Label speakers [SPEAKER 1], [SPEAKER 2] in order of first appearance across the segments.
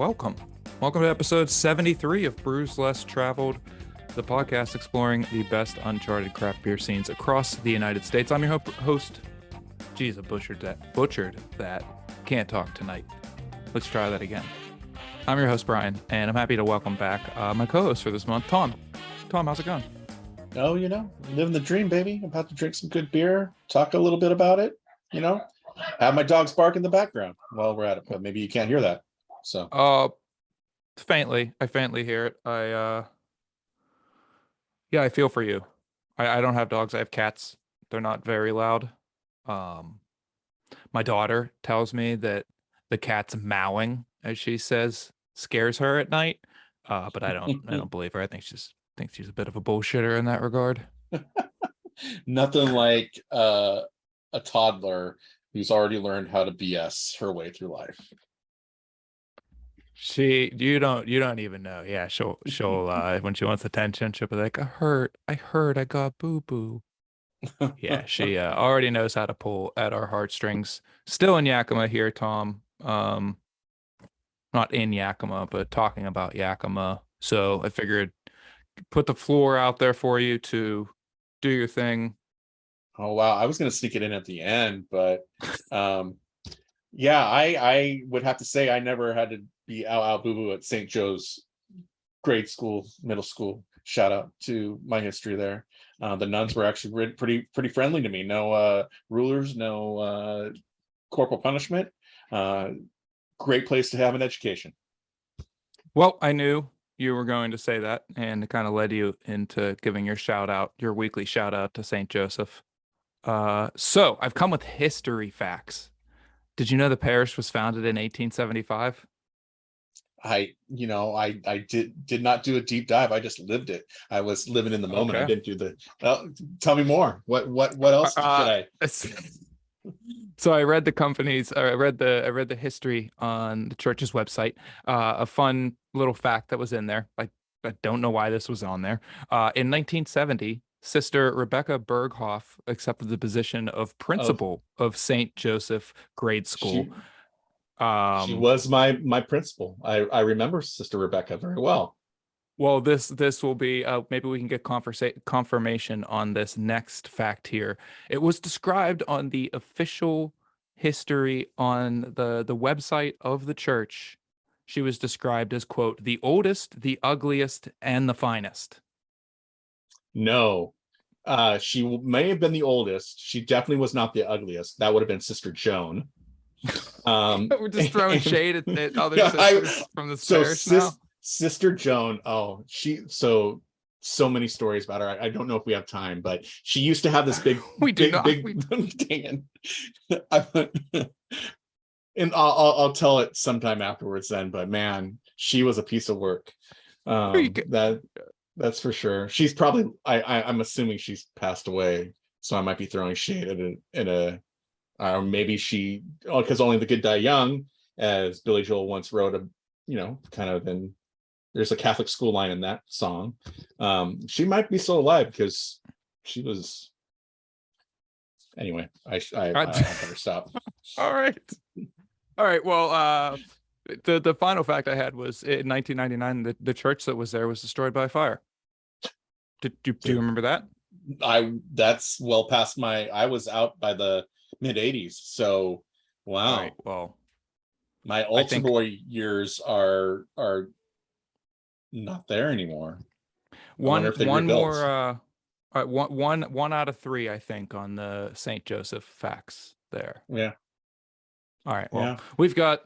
[SPEAKER 1] welcome. Welcome to episode 73 of Brews Less Traveled, the podcast exploring the best uncharted craft beer scenes across the United States. I'm your host. Geez, I butchered that. Can't talk tonight. Let's try that again. I'm your host, Brian, and I'm happy to welcome back my co-host for this month, Thom. Thom, how's it going?
[SPEAKER 2] Oh, living the dream, baby. I'm about to drink some good beer, talk a little bit about it, have my dogs bark in the background while we're at it, but maybe you can't hear that. So,
[SPEAKER 1] faintly. I faintly hear it. I feel for you. I don't have dogs. I have cats. They're not very loud. My daughter tells me that the cat's mowing, as she says, scares her at night. But I don't believe her. I think she's a bit of a bullshitter in that regard.
[SPEAKER 2] nothing like a toddler who's already learned how to BS her way through life.
[SPEAKER 1] You don't even know. Yeah, she'll when she wants attention, she'll be like, I heard, I got boo-boo. Yeah, she already knows how to pull at our heartstrings. Still in Yakima here, Thom. Not in Yakima, but talking about Yakima. So I figured put the floor out there for you to do your thing.
[SPEAKER 2] Oh wow, I was gonna sneak it in at the end, but yeah, I would have to say I never had to be out boo-boo at St. Joe's grade school, middle school. Shout out to my history there. The nuns were actually pretty friendly to me. No rulers, no corporal punishment. Great place to have an education.
[SPEAKER 1] Well, I knew you were going to say that, and it kind of led you into giving your weekly shout out to St. Joseph. So I've come with history facts. Did you know the parish was founded in 1875?
[SPEAKER 2] I did not do a deep dive. I just lived it. I was living in the moment. Okay. I didn't do the. Well, tell me more. What else should I?
[SPEAKER 1] So I read the history on the church's website. A fun little fact that was in there. I don't know why this was on there. In 1970, Sister Rebecca Berghoff accepted the position of principal of St. Joseph Grade School.
[SPEAKER 2] She was my principal. I remember Sister Rebecca very well.
[SPEAKER 1] Well, this will be maybe we can get confirmation on this next fact here. It was described on the official history on the website of the church. She was described as, quote, the oldest, the ugliest, and the finest.
[SPEAKER 2] No, she may have been the oldest. She definitely was not the ugliest. That would have been Sister Joan.
[SPEAKER 1] We're just throwing shade at other sisters from the parish now.
[SPEAKER 2] Sister Joan, so many stories about her. I don't know if we have time, but she used to have this big dang it. And I'll tell it sometime afterwards then, but man, she was a piece of work. That's for sure. She's probably I'm assuming she's passed away, so I might be throwing shade at a maybe she, because only the good die young, as Billy Joel once wrote kind of in. There's a Catholic school line in that song. She might be still alive because she was. Anyway, I better stop.
[SPEAKER 1] All right. Well, the final fact I had was in 1999, the church that was there was destroyed by fire. Do you remember that?
[SPEAKER 2] That's well past I was out by the mid 80s. So, wow.
[SPEAKER 1] All right, well,
[SPEAKER 2] my Ultra Boy years are not there anymore.
[SPEAKER 1] One out of three, I think, on the St. Joseph facts there.
[SPEAKER 2] Yeah.
[SPEAKER 1] All right. Well, We've got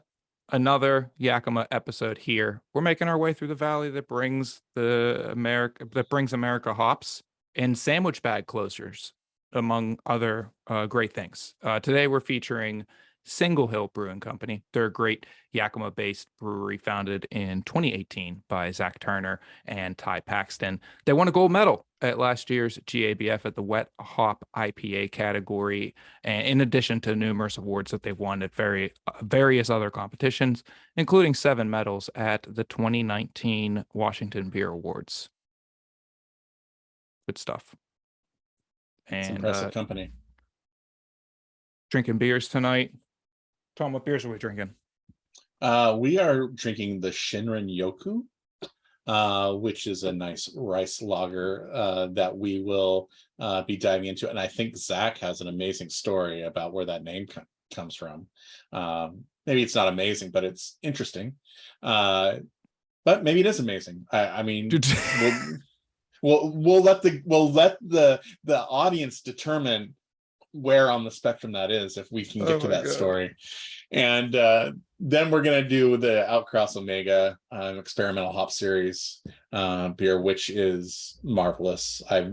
[SPEAKER 1] another Yakima episode here. We're making our way through the valley that brings America hops and sandwich bag closures, among other great things. Today we're featuring Single Hill Brewing Company. They're a great Yakima-based brewery founded in 2018 by Zach Turner and Ty Paxton. They won a gold medal at last year's GABF at the Wet Hop IPA category, and in addition to numerous awards that they've won at various other competitions, including 7 medals at the 2019 Washington Beer Awards. Good stuff. And
[SPEAKER 2] it's impressive company.
[SPEAKER 1] Drinking beers tonight. Thom, what beers are we drinking?
[SPEAKER 2] We are drinking the Shinrin-Yoku, which is a nice rice lager that we will be diving into. And I think Zach has an amazing story about where that name comes from. Maybe it's not amazing, but it's interesting. But maybe it is amazing. I mean, we'll let the audience determine where on the spectrum that is if we can get to that story. And then we're gonna do the Outcross Omega experimental hop series beer, which is marvelous. I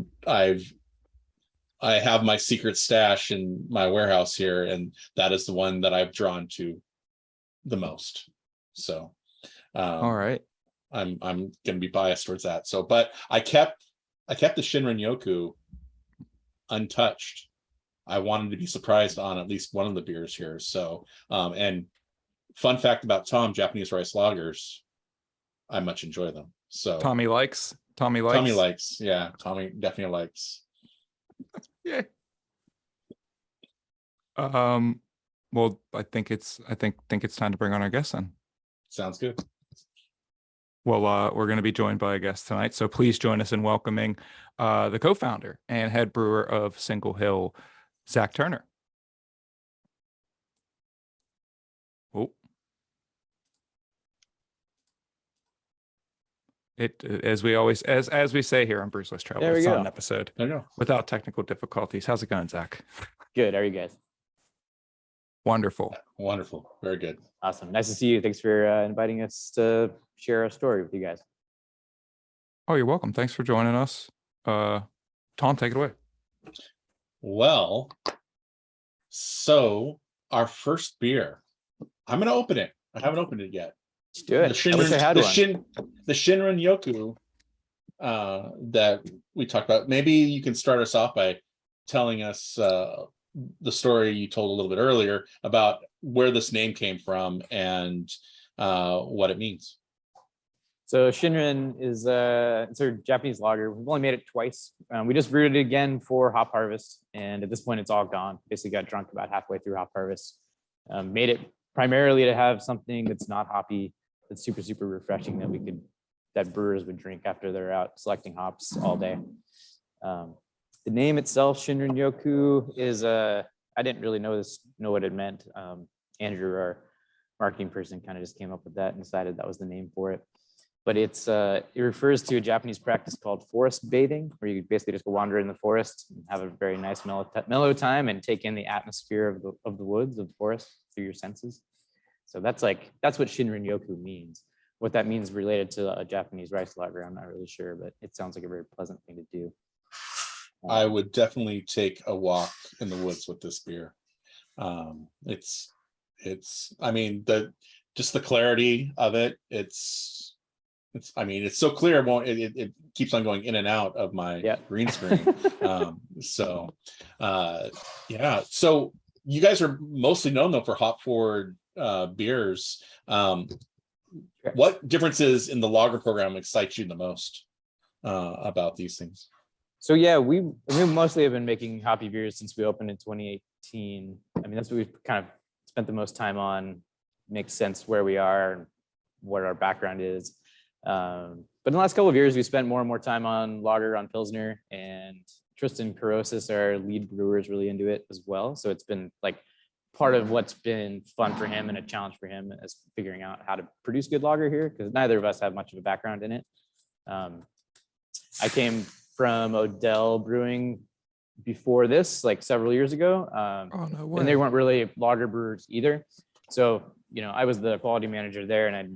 [SPEAKER 2] have my secret stash in my warehouse here, and that is the one that I've drawn to the most. So
[SPEAKER 1] All right.
[SPEAKER 2] I'm gonna be biased towards that. So, but I kept the Shinrin-Yoku untouched. I wanted to be surprised on at least one of the beers here. So, and fun fact about Thom Japanese rice lagers, I much enjoy them. So
[SPEAKER 1] Tommy likes.
[SPEAKER 2] Yeah, Tommy definitely likes.
[SPEAKER 1] Yeah. Well, I think it's time to bring on our guest then.
[SPEAKER 2] Sounds good.
[SPEAKER 1] Well, we're going to be joined by a guest tonight, so please join us in welcoming the co-founder and head brewer of Single Hill, Zach Turner. Oh, as we say here on Brews Less Travel, it's not an episode without technical difficulties. How's it going, Zach?
[SPEAKER 3] Good. How are you guys?
[SPEAKER 1] Wonderful.
[SPEAKER 2] Very good.
[SPEAKER 3] Awesome. Nice to see you. Thanks for inviting us to share our story with you guys.
[SPEAKER 1] Oh, you're welcome. Thanks for joining us. Thom, take it away.
[SPEAKER 2] Well, so our first beer, I'm going to open it. I haven't opened it yet.
[SPEAKER 3] Let's do it.
[SPEAKER 2] The Shinrin-Yoku that we talked about. Maybe you can start us off by telling us the story you told a little bit earlier about where this name came from and what it means.
[SPEAKER 3] So Shinrin is it's a Japanese lager. We've only made it twice. We just brewed it again for hop harvest, and at this point it's all gone. Basically got drunk about halfway through hop harvest. Made it primarily to have something that's not hoppy, that's super, super refreshing that brewers would drink after they're out selecting hops all day. The name itself, Shinrin-Yoku, is I didn't really know what it meant. Andrew, our marketing person, kind of just came up with that and decided that was the name for it. But it refers to a Japanese practice called forest bathing, where you basically just go wander in the forest and have a very nice mellow time and take in the atmosphere of the woods, of the forest through your senses. So that's what Shinrin-Yoku means. What that means related to a Japanese rice lager, I'm not really sure, but it sounds like a very pleasant thing to do.
[SPEAKER 2] I would definitely take a walk in the woods with this beer. I mean, just the clarity of it. It's so clear. It keeps on going in and out of my green screen. So you guys are mostly known though for hop forward beers. What differences in the lager program excite you the most about these things?
[SPEAKER 3] So we mostly have been making hoppy beers since we opened in 2018. I mean, that's what we've kind of spent the most time on. Makes sense where we are and what our background is. But in the last couple of years, we spent more and more time on lager, on Pilsner, and Tristan Karosis, our lead brewer, is really into it as well. So it's been like part of what's been fun for him and a challenge for him is figuring out how to produce good lager here, because neither of us have much of a background in it. I came from Odell Brewing before this, like several years ago.
[SPEAKER 1] No way.
[SPEAKER 3] And they weren't really lager brewers either. So, I was the quality manager there, and I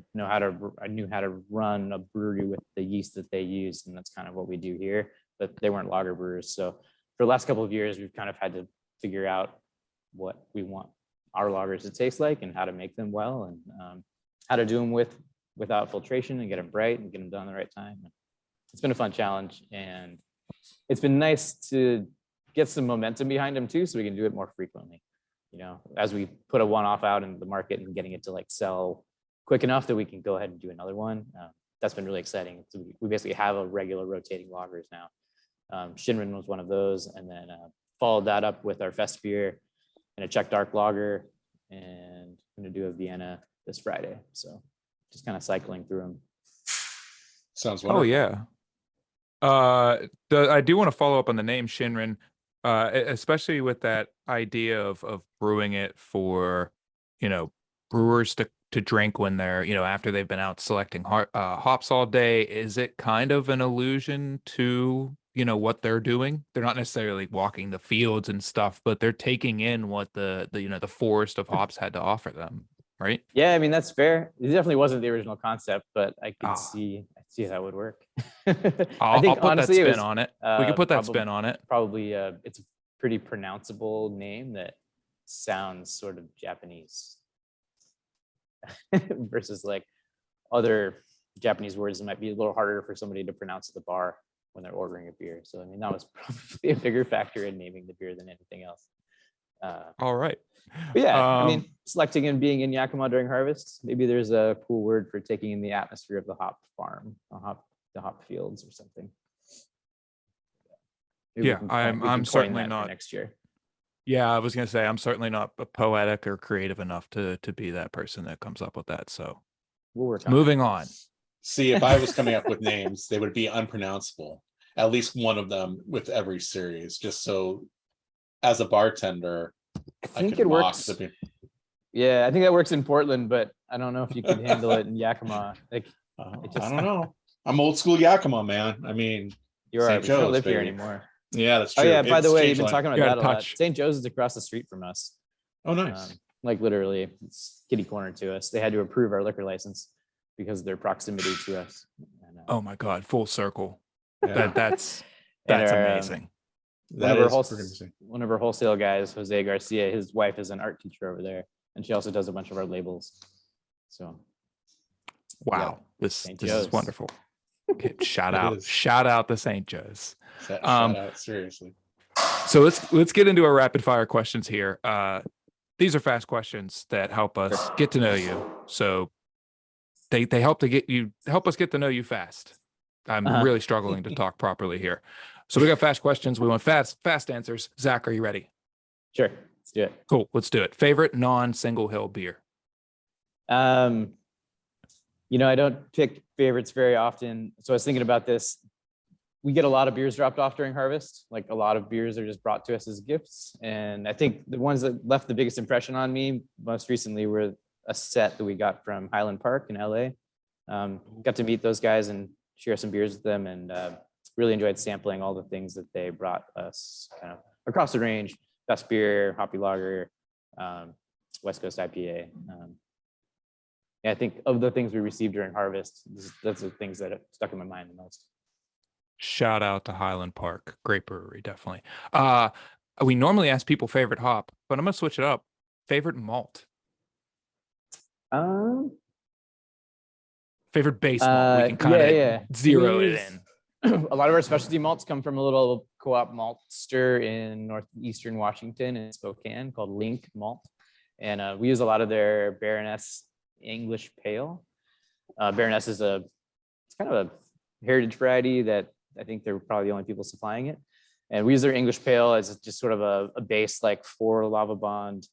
[SPEAKER 3] knew how to run a brewery with the yeast that they used, and that's kind of what we do here. But they weren't lager brewers. So for the last couple of years, we've kind of had to figure out what we want our lagers to taste like and how to make them well, and how to do them without filtration and get them bright and get them done the right time. It's been a fun challenge, and it's been nice to get some momentum behind them too, so we can do it more frequently. As we put a one-off out into the market and getting it to sell quick enough that we can go ahead and do another one. That's been really exciting. So we basically have a regular rotating lagers now. Shinrin was one of those, and then followed that up with our fest beer and a Czech dark lager, and I'm going to do a Vienna this Friday. So just kind of cycling through them.
[SPEAKER 2] Sounds
[SPEAKER 1] Oh
[SPEAKER 2] wonderful.
[SPEAKER 1] yeah. I do want to follow up on the name Shinrin, especially with that idea of brewing it for, brewers to drink when they're, after they've been out selecting hops all day. Is it kind of an allusion to, what they're doing? They're not necessarily walking the fields and stuff, but they're taking in what the forest of hops had to offer them, right?
[SPEAKER 3] Yeah, I mean, that's fair. It definitely wasn't the original concept, but I could
[SPEAKER 1] Ah.
[SPEAKER 3] see how that would work.
[SPEAKER 1] I'll put
[SPEAKER 3] honestly,
[SPEAKER 1] that
[SPEAKER 3] it
[SPEAKER 1] spin
[SPEAKER 3] was,
[SPEAKER 1] on it. We can put that
[SPEAKER 3] probably,
[SPEAKER 1] spin on it.
[SPEAKER 3] probably it's a pretty pronounceable name that sounds sort of Japanese versus like other Japanese words that might be a little harder for somebody to pronounce at the bar when they're ordering a beer. So I mean, that was probably a bigger factor in naming the beer than anything else.
[SPEAKER 1] All right.
[SPEAKER 3] But yeah, I mean, selecting and being in Yakima during harvest, maybe there's a cool word for taking in the atmosphere of the hop farm, the hop fields or something. Maybe we
[SPEAKER 1] Yeah,
[SPEAKER 3] can
[SPEAKER 1] I'm
[SPEAKER 3] coin
[SPEAKER 1] certainly
[SPEAKER 3] that for
[SPEAKER 1] not.
[SPEAKER 3] next year.
[SPEAKER 1] Yeah, I was gonna say I'm certainly not poetic or creative enough to be that person that comes up with that. So
[SPEAKER 3] We'll work on
[SPEAKER 1] moving on.
[SPEAKER 2] See, if I was coming up with names, they would be unpronounceable. At least one of them with every series, just so as a bartender,
[SPEAKER 3] I
[SPEAKER 2] I
[SPEAKER 3] think
[SPEAKER 2] could
[SPEAKER 3] it
[SPEAKER 2] mock
[SPEAKER 3] works.
[SPEAKER 2] the beer.
[SPEAKER 3] Yeah, I think that works in Portland, but I don't know if you could handle it in Yakima. Like,
[SPEAKER 2] I
[SPEAKER 3] just-
[SPEAKER 2] don't know. I'm old school Yakima, man. I mean,
[SPEAKER 3] you're
[SPEAKER 2] St.
[SPEAKER 3] right, but you don't
[SPEAKER 2] Joe's,
[SPEAKER 3] live here
[SPEAKER 2] baby.
[SPEAKER 3] anymore.
[SPEAKER 2] Yeah, that's
[SPEAKER 3] Oh
[SPEAKER 2] true.
[SPEAKER 3] yeah, by the
[SPEAKER 2] It's
[SPEAKER 3] way,
[SPEAKER 2] changed
[SPEAKER 3] you've been
[SPEAKER 2] life.
[SPEAKER 3] talking about
[SPEAKER 1] You got
[SPEAKER 3] that
[SPEAKER 1] a
[SPEAKER 3] a lot.
[SPEAKER 1] touch.
[SPEAKER 3] St. Joe's is across the street from us.
[SPEAKER 2] Oh, nice.
[SPEAKER 3] Like literally, it's kitty corner to us. They had to approve our liquor license because of their proximity to us. And,
[SPEAKER 1] Oh my God, full circle.
[SPEAKER 2] Yeah,
[SPEAKER 1] That's
[SPEAKER 3] and
[SPEAKER 1] amazing.
[SPEAKER 2] that is pretty amazing.
[SPEAKER 3] one of our wholesale guys, Jose Garcia, his wife is an art teacher over there, and she also does a bunch of our labels. So
[SPEAKER 1] Wow, this
[SPEAKER 3] St.
[SPEAKER 1] is
[SPEAKER 3] Joe's.
[SPEAKER 1] wonderful. Okay, shout
[SPEAKER 2] It
[SPEAKER 1] out,
[SPEAKER 2] is.
[SPEAKER 1] shout out to St. Joe's.
[SPEAKER 2] Shout out, seriously.
[SPEAKER 1] So let's get into our rapid fire questions here. These are fast questions that help us get to know you. So they help us get to know you fast. I'm really struggling to talk properly here. So we got fast questions. We want fast answers. Zach, are you ready?
[SPEAKER 3] Sure, let's do it.
[SPEAKER 1] Cool, let's do it. Favorite non-Single Hill beer?
[SPEAKER 3] I don't pick favorites very often. So I was thinking about this. We get a lot of beers dropped off during harvest. Like a lot of beers are just brought to us as gifts. And I think the ones that left the biggest impression on me most recently were a set that we got from Highland Park in LA. Got to meet those guys and share some beers with them, and really enjoyed sampling all the things that they brought us kind of across the range. Best beer, hoppy lager, West Coast IPA. I think of the things we received during harvest, that's the things that stuck in my mind the most.
[SPEAKER 1] Shout out to Highland Park. Great brewery, definitely. We normally ask people favorite hop, but I'm gonna switch it up. Favorite malt. Favorite base malt. We can kind of zero it in.
[SPEAKER 3] A lot of our specialty malts come from a little co-op maltster in northeastern Washington in Spokane called Link Malt. And we use a lot of their Baroness English Pale. Baroness is it's kind of a heritage variety that I think they're probably the only people supplying it. And we use their English Pale as just sort of a base, like 4 lava bond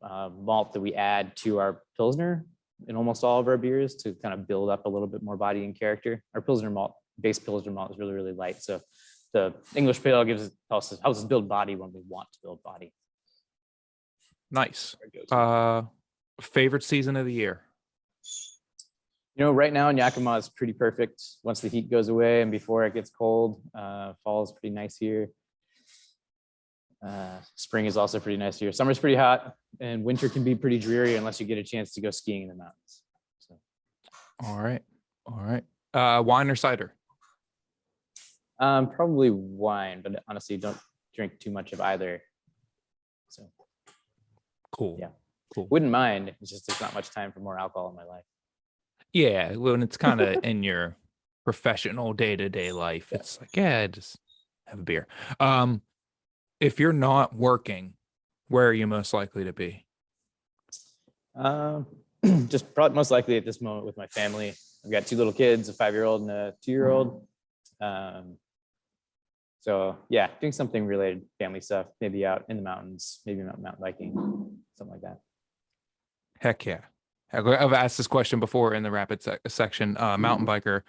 [SPEAKER 3] malt that we add to our Pilsner in almost all of our beers to kind of build up a little bit more body and character. Our Pilsner malt, base Pilsner malt, is really, really light. So the English Pale helps us build body when we want to build body.
[SPEAKER 1] Nice. Favorite season of the year?
[SPEAKER 3] Right now in Yakima is pretty perfect. Once the heat goes away and before it gets cold, fall is pretty nice here. Spring is also pretty nice here. Summer's pretty hot, and winter can be pretty dreary unless you get a chance to go skiing in the mountains. So.
[SPEAKER 1] All right. Wine or cider?
[SPEAKER 3] Probably wine, but honestly, don't drink too much of either. So.
[SPEAKER 1] Cool.
[SPEAKER 3] Yeah.
[SPEAKER 1] Cool.
[SPEAKER 3] Wouldn't mind. It's just there's not much time for more alcohol in my life.
[SPEAKER 1] Yeah, when it's kind of in your professional day-to-day life, it's like, just have a beer. If you're not working, where are you most likely to be?
[SPEAKER 3] Just probably most likely at this moment with my family. I've got 2 little kids, a 5-year-old and a 2-year-old. So yeah, doing something related to family stuff, maybe out in the mountains, maybe mountain biking, something like that.
[SPEAKER 1] Heck yeah. I've asked this question before in the rapid section. Mountain biker,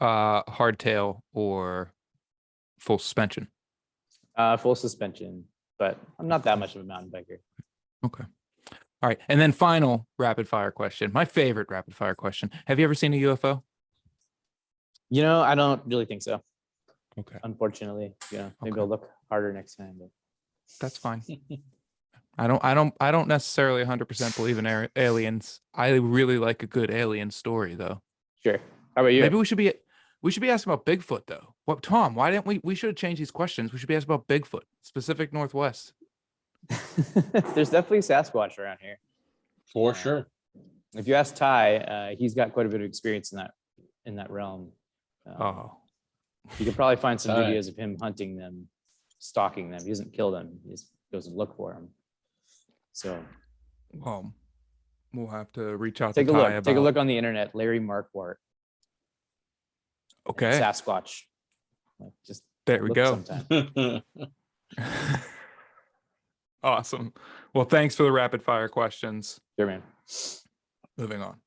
[SPEAKER 1] hardtail or full suspension?
[SPEAKER 3] Full suspension, but I'm not that much of a mountain biker.
[SPEAKER 1] Okay. All right. And then final rapid fire question. My favorite rapid fire question. Have you ever seen a UFO?
[SPEAKER 3] I don't really think so.
[SPEAKER 1] Okay.
[SPEAKER 3] Unfortunately, maybe
[SPEAKER 1] Okay.
[SPEAKER 3] I'll look harder next time. But
[SPEAKER 1] That's fine. I don't necessarily 100% believe in aliens. I really like a good alien story though.
[SPEAKER 3] sure. How about you?
[SPEAKER 1] Maybe we should be asking about Bigfoot though. What, Tom, why didn't we should have changed these questions. We should be asking about Bigfoot, Pacific Northwest.
[SPEAKER 3] There's definitely Sasquatch around here.
[SPEAKER 2] For sure.
[SPEAKER 3] If you ask Ty, he's got quite a bit of experience in that realm.
[SPEAKER 1] Oh.
[SPEAKER 3] You could probably find some
[SPEAKER 2] All right.
[SPEAKER 3] videos of him hunting them, stalking them. He doesn't kill them. He just goes and look for them. So
[SPEAKER 1] We'll have to reach out
[SPEAKER 3] take
[SPEAKER 1] to
[SPEAKER 3] a
[SPEAKER 1] Ty
[SPEAKER 3] look.
[SPEAKER 1] about.
[SPEAKER 3] Take a look on the internet. Larry Markwart.
[SPEAKER 1] Okay.
[SPEAKER 3] Sasquatch. Just
[SPEAKER 1] There we
[SPEAKER 3] look
[SPEAKER 1] go.
[SPEAKER 3] sometime.
[SPEAKER 1] Awesome. Well, thanks for the rapid fire questions.
[SPEAKER 3] Sure, man.
[SPEAKER 1] Moving on.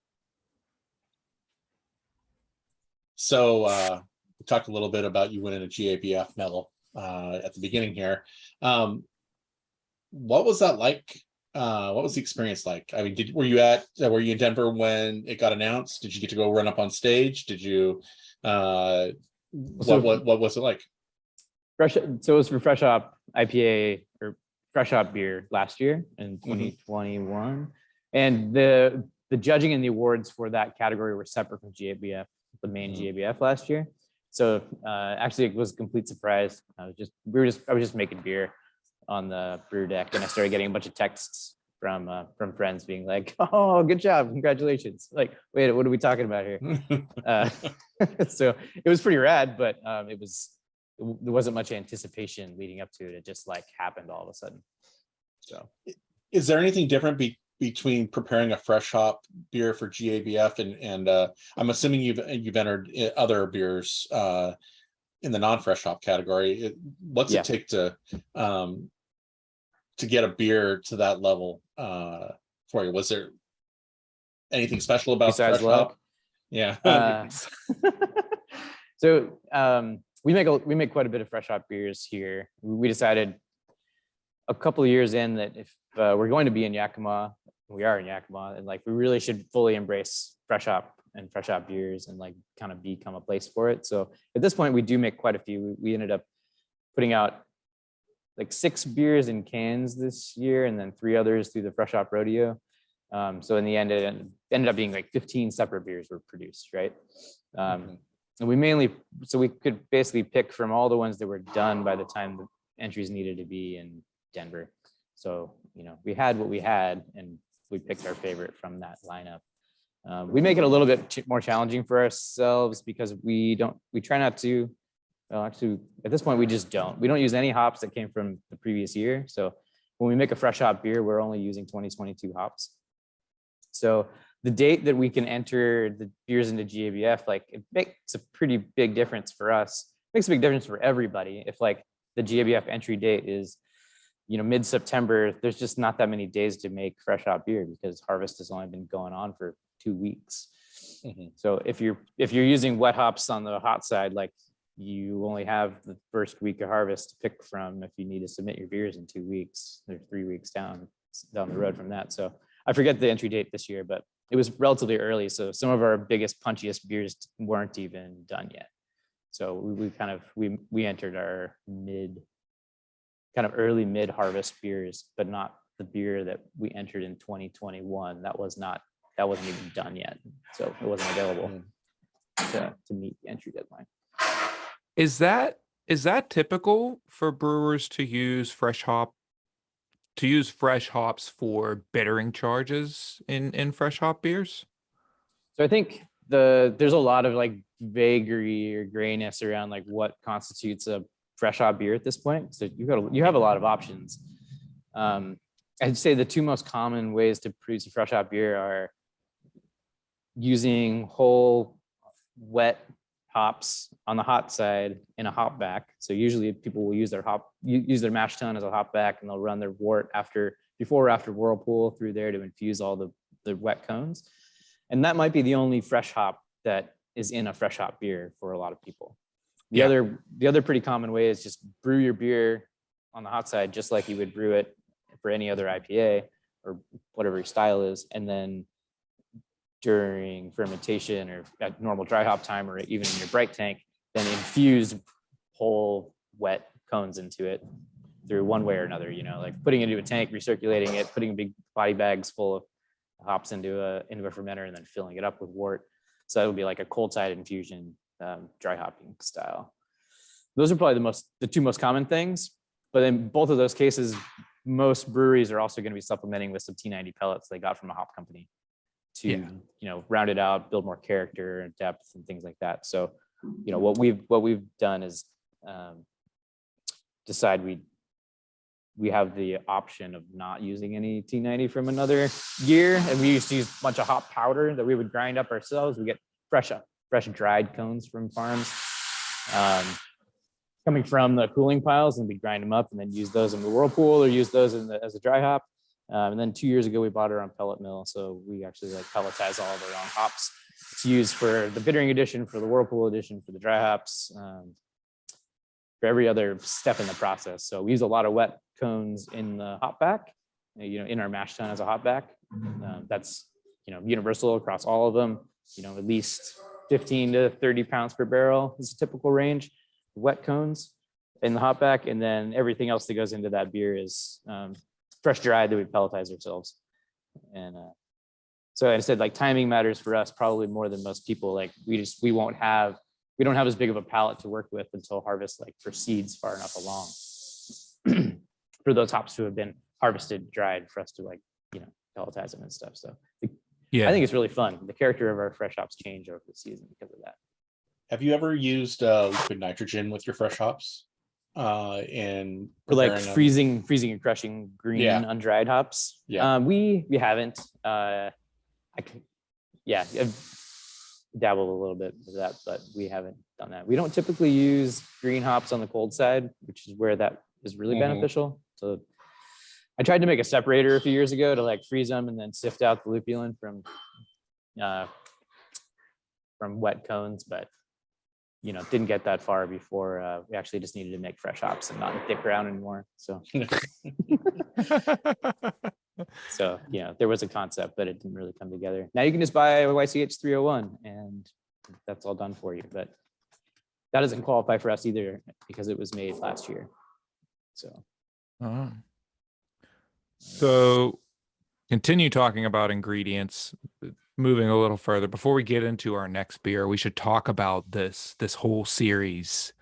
[SPEAKER 2] So we talked a little bit about you winning a GABF medal at the beginning here. What was that like? What was the experience like? I mean, were you in Denver when it got announced? Did you get to go run up on stage? Did you what was it like?
[SPEAKER 3] So it was for Fresh Hop IPA or Fresh Hop beer last year in 2021, and the judging and the awards for that category were separate from GABF, the main GABF last year. So actually, it was a complete surprise. I was just making beer on the brew deck, and I started getting a bunch of texts from friends being like, "Oh, good job, congratulations!" Like, wait, what are we talking about here? So it was pretty rad, but there wasn't much anticipation leading up to it. It just like happened all of a sudden. So,
[SPEAKER 2] is there anything different between preparing a fresh hop beer for GABF and I'm assuming you've entered other beers in the non-fresh hop category? What's it take to get a beer to that level for you? Was there anything special about
[SPEAKER 3] besides
[SPEAKER 2] fresh
[SPEAKER 3] luck?
[SPEAKER 2] hop? Yeah.
[SPEAKER 3] So we make quite a bit of fresh hop beers here. We decided a couple of years in that if we're going to be in Yakima, we are in Yakima, and like we really should fully embrace fresh hop and fresh hop beers and like kind of become a place for it. So at this point, we do make quite a few. We ended up putting out like 6 beers in cans this year, and then 3 others through the Fresh Hop Rodeo. So in the end, it ended up being like 15 separate beers were produced, right? And we could basically pick from all the ones that were done by the time the entries needed to be in Denver. So, we had what we had, and we picked our favorite from that lineup. We make it a little bit more challenging for ourselves because we try not to. Well, actually, at this point, we just don't. We don't use any hops that came from the previous year. So when we make a fresh hop beer, we're only using 2022 hops. So the date that we can enter the beers into GABF, like it makes a pretty big difference for us. It makes a big difference for everybody. If like the GABF entry date is, mid-September, there's just not that many days to make fresh hop beer because harvest has only been going on for 2 weeks. So if you're using wet hops on the hot side, like you only have the first week of harvest to pick from if you need to submit your beers in 2 weeks. They're 3 weeks down the road from that. So I forget the entry date this year, but it was relatively early. So some of our biggest, punchiest beers weren't even done yet. So we entered our early mid harvest beers, but not the beer that we entered in 2021. That wasn't even done yet. So it wasn't available to meet the entry deadline.
[SPEAKER 1] Is that typical for brewers to use fresh hops for bittering charges in fresh hop beers?
[SPEAKER 3] So I think there's a lot of like vagary or grayness around like what constitutes a fresh hop beer at this point. So you have a lot of options. I'd say the 2 most common ways to produce a fresh hop beer are using whole wet hops on the hot side in a hop back. So usually people will use their mash tun as a hop back, and they'll run their wort before or after whirlpool through there to infuse all the wet cones. And that might be the only fresh hop that is in a fresh hop beer for a lot of people. The
[SPEAKER 1] Yeah.
[SPEAKER 3] other pretty common way is just brew your beer on the hot side, just like you would brew it for any other IPA or whatever your style is. And then during fermentation or at normal dry hop time, or even in your bright tank, then infuse whole wet cones into it through one way or another, like putting it into a tank, recirculating it, putting big body bags full of hops into a fermenter, and then filling it up with wort. So that would be like a cold side infusion, dry hopping style. Those are probably the two most common things. But in both of those cases, most breweries are also going to be supplementing with some T90 pellets they got from a hop company to round it out, build more character and depth and things like that. So what we've done is decide we have the option of not using any T90 from another year, and we used to use a bunch of hop powder that we would grind up ourselves. We get fresh dried cones from farms coming from the cooling piles, and we grind them up and then use those in the whirlpool or use those as a dry hop. And then 2 years ago, we bought our own pellet mill. So we actually pelletize all of our own hops to use for the bittering edition, for the whirlpool edition, for the dry hops, for every other step in the process. So we use a lot of wet cones in the hop back, in our mash tun as a hop back. That's, universal across all of them, at least 15 to 30 pounds per barrel is a typical range. Wet cones in the hop back, and then everything else that goes into that beer is fresh dried that we pelletize ourselves. And so I said, timing matters for us probably more than most people. We don't have as big of a palette to work with until harvest proceeds far enough along for those hops to have been harvested, dried, for us to pelletize them and stuff. So I think it's really fun. The character of our fresh hops change over the season because of that.
[SPEAKER 2] Have you ever used liquid nitrogen with your fresh hops? And
[SPEAKER 3] for freezing and crushing green undried hops?
[SPEAKER 2] Yeah.
[SPEAKER 3] We haven't. I've dabbled a little bit with that, but we haven't done that. We don't typically use green hops on the cold side, which is where that is really beneficial. So I tried to make a separator a few years ago to freeze them and then sift out the lupulin from wet cones, but didn't get that far before we actually just needed to make fresh hops and not dick around anymore. So there was a concept, but it didn't really come together. Now you can just buy a YCH 301 and that's all done for you, but that doesn't qualify for us either because it was made last year.
[SPEAKER 1] So continue talking about ingredients. Moving a little further, before we get into our next beer, we should talk about this whole series.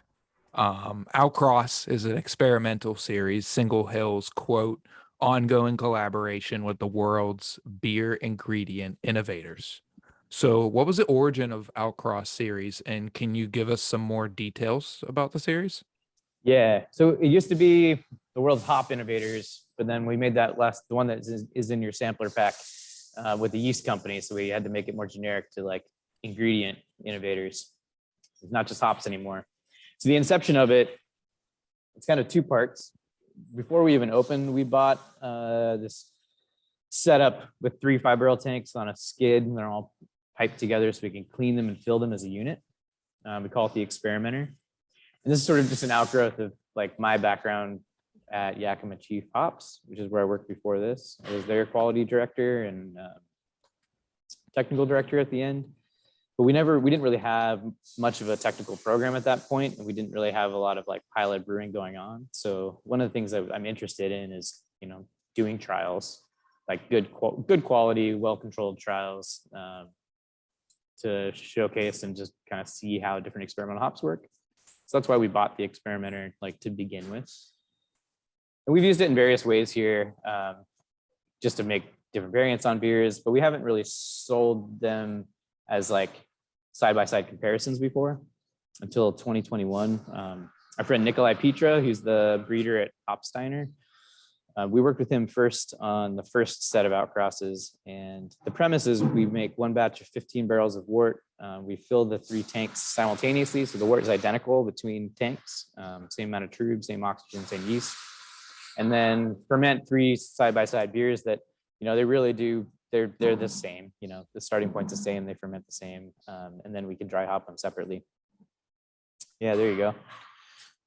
[SPEAKER 1] Outcross is an experimental series. Single Hill's quote, ongoing collaboration with the world's beer ingredient innovators. So what was the origin of Outcross series, and can you give us some more details about the series?
[SPEAKER 3] Yeah, so it used to be the world's hop innovators, but then we made that the one that is in your sampler pack with the yeast company. So we had to make it more generic to ingredient innovators. It's not just hops anymore. So the inception of it, it's kind of two parts. Before we even opened, we bought this setup with 3 5-barrel tanks on a skid, and they're all piped together so we can clean them and fill them as a unit. We call it the Experimenter. And this is sort of just an outgrowth of my background at Yakima Chief Hops, which is where I worked before this. I was their quality director and technical director at the end. But we didn't really have much of a technical program at that point, and we didn't really have a lot of pilot brewing going on. So one of the things that I'm interested in is doing trials, good quality, well-controlled trials to showcase and just kind of see how different experimental hops work. So that's why we bought the Experimenter to begin with. And we've used it in various ways here just to make different variants on beers, but we haven't really sold them as side-by-side comparisons before until 2021. Our friend Nikolai Petra, who's the breeder at Hopsteiner, we worked with him first on the first set of outcrosses. And the premise is we make one batch of 15 barrels of wort. We fill the 3 tanks simultaneously. So the wort is identical between tanks, same amount of trub, same oxygen, same yeast. And then ferment 3 side-by-side beers that, they really do they're the same. The starting point's the same. They ferment the same, and then we can dry hop them separately. Yeah, there you go.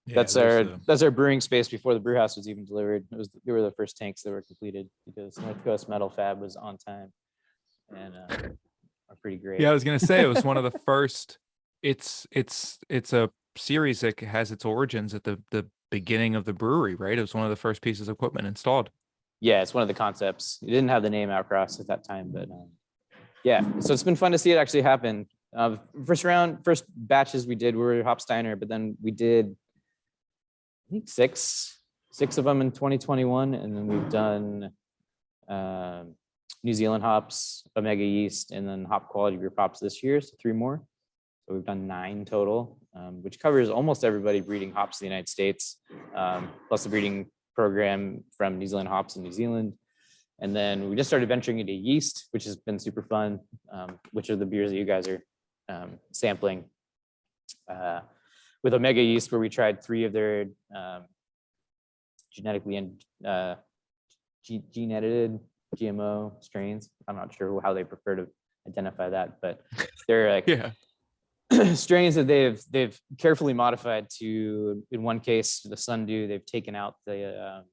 [SPEAKER 1] Yeah,
[SPEAKER 3] That's our brewing space before the brew house was even delivered. They were the first tanks that were completed because North Coast Metal Fab was on time and are pretty great.
[SPEAKER 1] Yeah, I was gonna say it was one of the first. It's a series that has its origins at the beginning of the brewery, right? It was one of the first pieces of equipment installed.
[SPEAKER 3] Yeah, it's one of the concepts. It didn't have the name Outcross at that time, but yeah. So it's been fun to see it actually happen. First batches we did were Hopsteiner, but then we did, I think six of them in 2021, and then we've done New Zealand hops, Omega yeast, and then hop quality group hops this year, so 3 more. So we've done 9 total, which covers almost everybody breeding hops in the United States, plus the breeding program from New Zealand hops in New Zealand. And then we just started venturing into yeast, which has been super fun, which are the beers that you guys are sampling. With Omega yeast, where we tried 3 of their genetically and gene edited GMO strains. I'm not sure how they prefer to identify that, but they're like strains that they've carefully modified to, in one case, the sundew, they've taken out the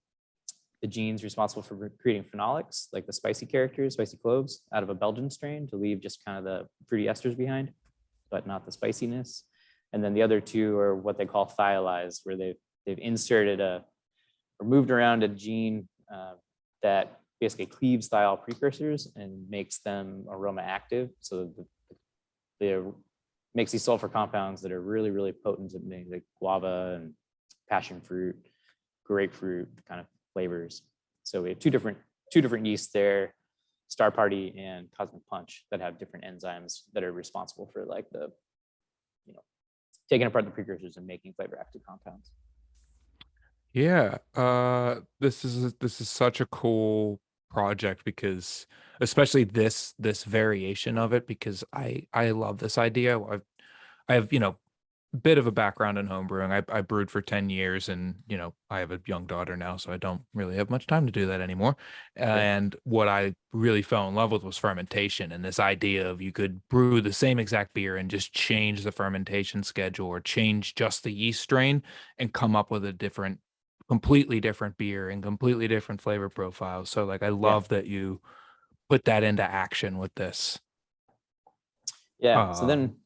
[SPEAKER 3] genes responsible for creating phenolics, like the spicy characters, spicy cloves, out of a Belgian strain to leave just kind of the fruity esters behind, but not the spiciness. And then the other 2 are what they call thiolized, where they've inserted or moved around a gene that basically cleaves thiol precursors and makes them aroma active. So they makes these sulfur compounds that are really, really potent at making like guava and passion fruit, grapefruit kind of flavors. So we have two different yeasts there, Star Party and Cosmic Punch, that have different enzymes that are responsible for like the, taking apart the precursors and making flavor active compounds.
[SPEAKER 1] Yeah, this is such a cool project because especially this variation of it, because I love this idea. I have bit of a background in home brewing. I brewed for 10 years and I have a young daughter now, so I don't really have much time to do that anymore. And what I really fell in love with was fermentation, and this idea of you could brew the same exact beer and just change the fermentation schedule or change just the yeast strain and come up with a completely different beer and completely different flavor profile. So like I love that you put that into action with this.
[SPEAKER 3] So then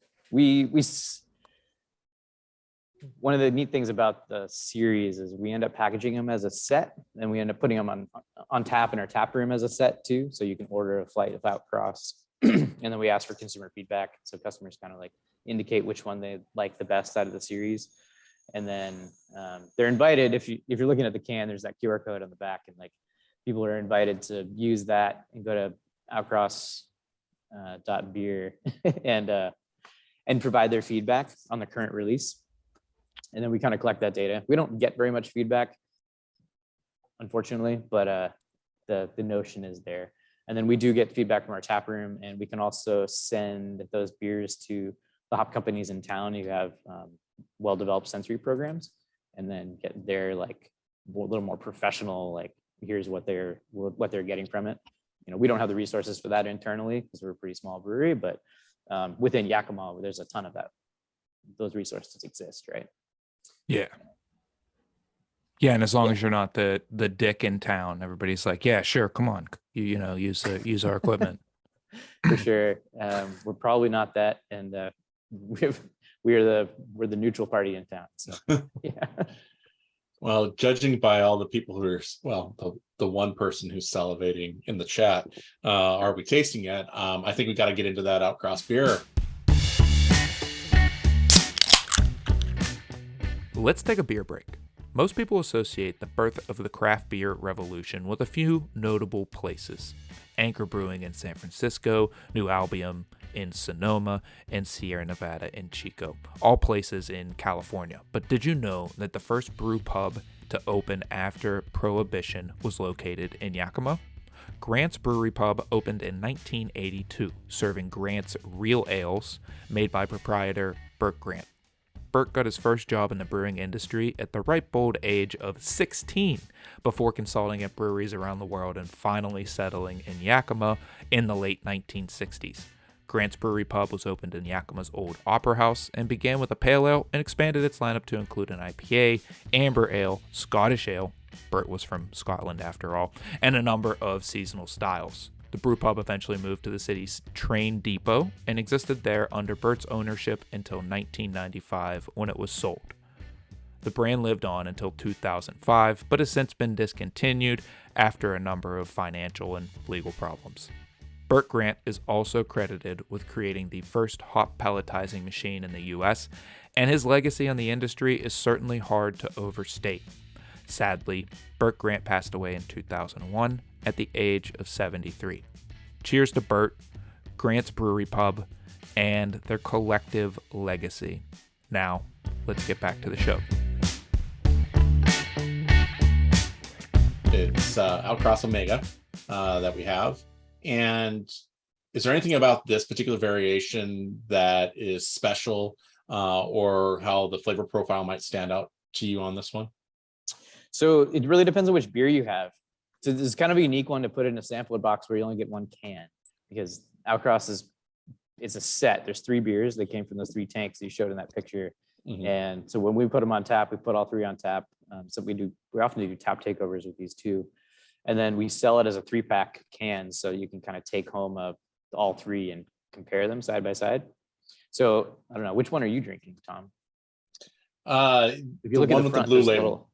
[SPEAKER 3] one of the neat things about the series is we end up packaging them as a set, and we end up putting them on tap in our tap room as a set too. So you can order a flight of Outcross, and then we ask for consumer feedback. So customers kind of like indicate which one they like the best out of the series. And then they're invited, if you're looking at the can, there's that QR code on the back, and like people are invited to use that and go to Outcross .beer and provide their feedback on the current release. And then we kind of collect that data. We don't get very much feedback, unfortunately, but the notion is there. And then we do get feedback from our tap room, and we can also send those beers to the hop companies in town who have well-developed sensory programs, and then get their like a little more professional, like here's what they're getting from it. We don't have the resources for that internally because we're a pretty small brewery, but within Yakima, there's a ton of that. Those resources exist, right?
[SPEAKER 1] Yeah. And as long as you're not the dick in town, everybody's like, yeah, sure, come on, use our equipment.
[SPEAKER 3] For sure. We're probably not that, and we're the neutral party in town. So yeah.
[SPEAKER 2] Well, judging by all the people who are, the one person who's salivating in the chat, are we tasting yet? I think we got to get into that Outcross beer.
[SPEAKER 1] Let's take a beer break. Most people associate the birth of the craft beer revolution with a few notable places: Anchor Brewing in San Francisco, New Albion in Sonoma, and Sierra Nevada in Chico, all places in California. But did you know that the first brew pub to open after Prohibition was located in Yakima? Grant's Brewery Pub opened in 1982, serving Grant's real ales made by proprietor Burt Grant. Bert got his first job in the brewing industry at the ripe old age of 16 before consulting at breweries around the world and finally settling in Yakima in the late 1960s. Grant's Brewery Pub was opened in Yakima's old Opera House and began with a pale ale and expanded its lineup to include an IPA, amber ale, Scottish ale, Bert was from Scotland after all, and a number of seasonal styles. The brew pub eventually moved to the city's train depot and existed there under Bert's ownership until 1995 when it was sold. The brand lived on until 2005, but has since been discontinued after a number of financial and legal problems. Bert Grant is also credited with creating the first hop pelletizing machine in the US, and his legacy on the industry is certainly hard to overstate. Sadly, Bert Grant passed away in 2001 at the age of 73. Cheers to Bert, Grant's Brewery Pub, and their collective legacy. Now, let's get back to the show.
[SPEAKER 2] It's Outcross Omega that we have. And is there anything about this particular variation that is special or how the flavor profile might stand out to you on this one?
[SPEAKER 3] So it really depends on which beer you have. So this is kind of a unique one to put in a sampler box where you only get one can, because Outcross it's a set. There's 3 beers. They came from those 3 tanks you showed in that picture.
[SPEAKER 2] Mhm.
[SPEAKER 3] And so when we put them on tap, we put all 3 on tap. So we often do tap takeovers with these 2. And then we sell it as a 3-pack can. So you can kind of take home all 3 and compare them side by side. So I don't know, which one are you drinking, Thom? If you look at the front,
[SPEAKER 2] blue label.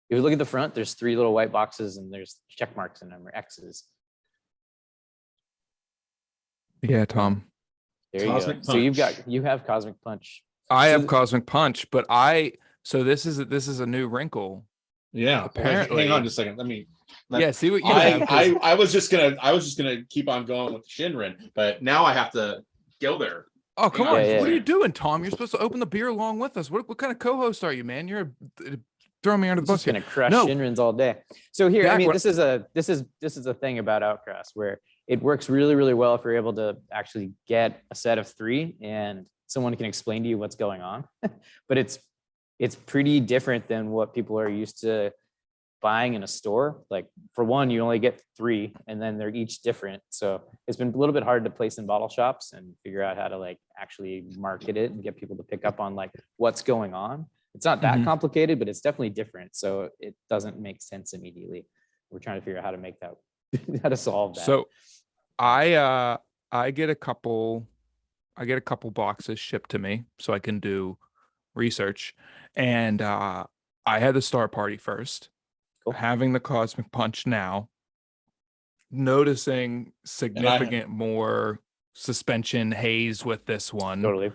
[SPEAKER 3] If you look at the front, there's 3 little white boxes and there's check marks in them or X's.
[SPEAKER 1] Yeah, Thom.
[SPEAKER 3] There you
[SPEAKER 2] Cosmic
[SPEAKER 3] go. So
[SPEAKER 2] Punch.
[SPEAKER 3] you have Cosmic Punch.
[SPEAKER 1] I
[SPEAKER 3] So
[SPEAKER 1] have Cosmic Punch, but this is a new wrinkle.
[SPEAKER 2] Yeah.
[SPEAKER 1] Apparently.
[SPEAKER 2] Hang on just a second.
[SPEAKER 1] Yeah, see what you have. 'Cause
[SPEAKER 2] I was just gonna keep on going with Shinrin, but now I have to go there.
[SPEAKER 1] Oh, come
[SPEAKER 2] Hang
[SPEAKER 1] on.
[SPEAKER 2] on.
[SPEAKER 3] Yeah,
[SPEAKER 1] What are
[SPEAKER 3] yeah.
[SPEAKER 1] you doing, Thom? You're supposed to open the beer along with us. What kind of co-host are you, man? You're throwing me under the
[SPEAKER 3] It's
[SPEAKER 1] bus
[SPEAKER 3] just
[SPEAKER 1] here.
[SPEAKER 3] gonna crush
[SPEAKER 1] No.
[SPEAKER 3] Shinrins all day. So here, I
[SPEAKER 1] Back
[SPEAKER 3] mean,
[SPEAKER 1] when-
[SPEAKER 3] this is a thing about Outcross where it works really, really well if you're able to actually get a set of 3 and someone can explain to you what's going on. But it's pretty different than what people are used to buying in a store. Like for one, you only get 3 and then they're each different. So it's been a little bit hard to place in bottle shops and figure out how to like actually market it and get people to pick up on like what's going on. It's not that
[SPEAKER 1] Mhm.
[SPEAKER 3] complicated, but it's definitely different. So it doesn't make sense immediately. We're trying to figure out how to make that, how to solve that.
[SPEAKER 1] So I get a couple boxes shipped to me so I can do research. And I had the Star Party first.
[SPEAKER 3] Cool.
[SPEAKER 1] Having the Cosmic Punch now, noticing significant more suspension haze with this one.
[SPEAKER 3] Totally.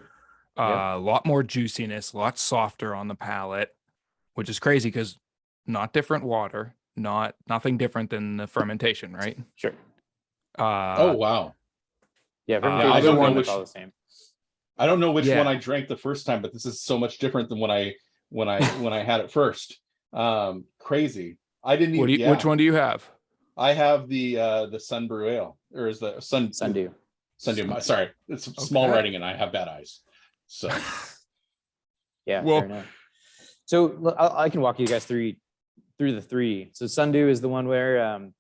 [SPEAKER 1] A lot more juiciness, a lot softer on the palate, which is crazy because not different water, nothing different than the fermentation, right?
[SPEAKER 3] Sure.
[SPEAKER 2] Oh wow.
[SPEAKER 3] Yeah,
[SPEAKER 2] I
[SPEAKER 3] fermentation
[SPEAKER 2] don't know
[SPEAKER 3] is
[SPEAKER 2] which-
[SPEAKER 3] all the same.
[SPEAKER 2] I don't know which
[SPEAKER 1] Yeah.
[SPEAKER 2] one I drank the first time, but this is so much different than when I had it first. Crazy. I didn't even.
[SPEAKER 1] Which one do you have?
[SPEAKER 2] I have the Sun Brew Ale, or is the Sun
[SPEAKER 3] Sundew.
[SPEAKER 2] Sundew. Sorry, it's small
[SPEAKER 1] Okay.
[SPEAKER 2] writing, and I have bad eyes. So
[SPEAKER 3] Yeah,
[SPEAKER 1] Well-
[SPEAKER 3] fair enough. So look, I can walk you guys through the 3. So Sundew is the one where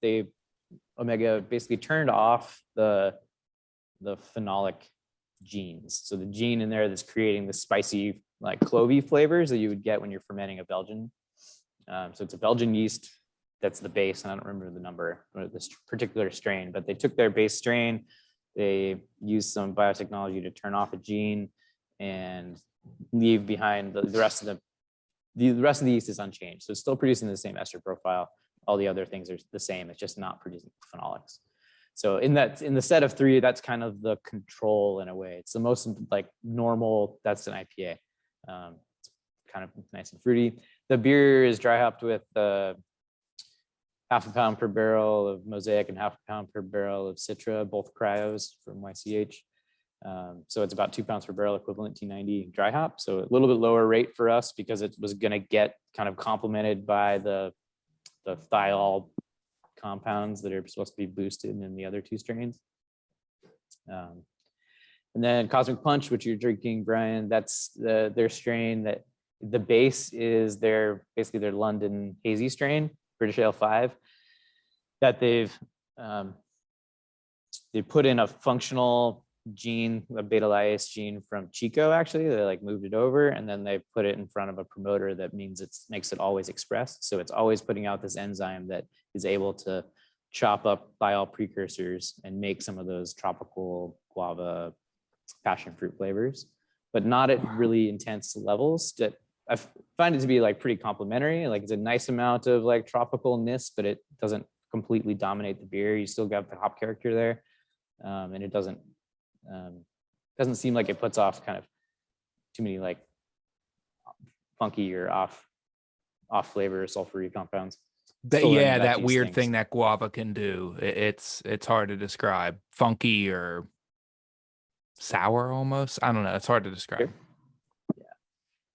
[SPEAKER 3] Omega basically turned off the phenolic genes. So the gene in there that's creating the spicy, like clovey flavors that you would get when you're fermenting a Belgian. So it's a Belgian yeast that's the base, and I don't remember the number of this particular strain, but they took their base strain, they used some biotechnology to turn off a gene and leave behind the rest of the rest of the yeast is unchanged. So it's still producing the same ester profile. All the other things are the same. It's just not producing phenolics. So in the set of 3, that's kind of the control in a way. It's the most like normal. That's an IPA. It's kind of nice and fruity. The beer is dry hopped with half a pound per barrel of Mosaic and half a pound per barrel of Citra, both cryos from YCH. So it's about 2 pounds per barrel equivalent T90 dry hop. So a little bit lower rate for us because it was going to get kind of complemented by the thiol compounds that are supposed to be boosted in the other 2 strains. And then Cosmic Punch, which you're drinking, Brian, that's their strain that the base is basically their London hazy strain, British Ale 5, that they've put in a functional gene, a beta lyase gene from Chico. Actually, they like moved it over, and then they put it in front of a promoter that means makes it always expressed. So it's always putting out this enzyme that is able to chop up thiol precursors and make some of those tropical guava passion fruit flavors, but not at really intense levels. That I find it to be like pretty complementary. Like it's a nice amount of like tropicalness, but it doesn't completely dominate the beer. You still got the hop character there, and it doesn't seem like it puts off kind of too many like funky or off flavor sulfury compounds.
[SPEAKER 1] Yeah, that weird thing that guava can do. It's hard to describe. Funky or sour almost. I don't know. It's hard to describe.
[SPEAKER 3] Yeah.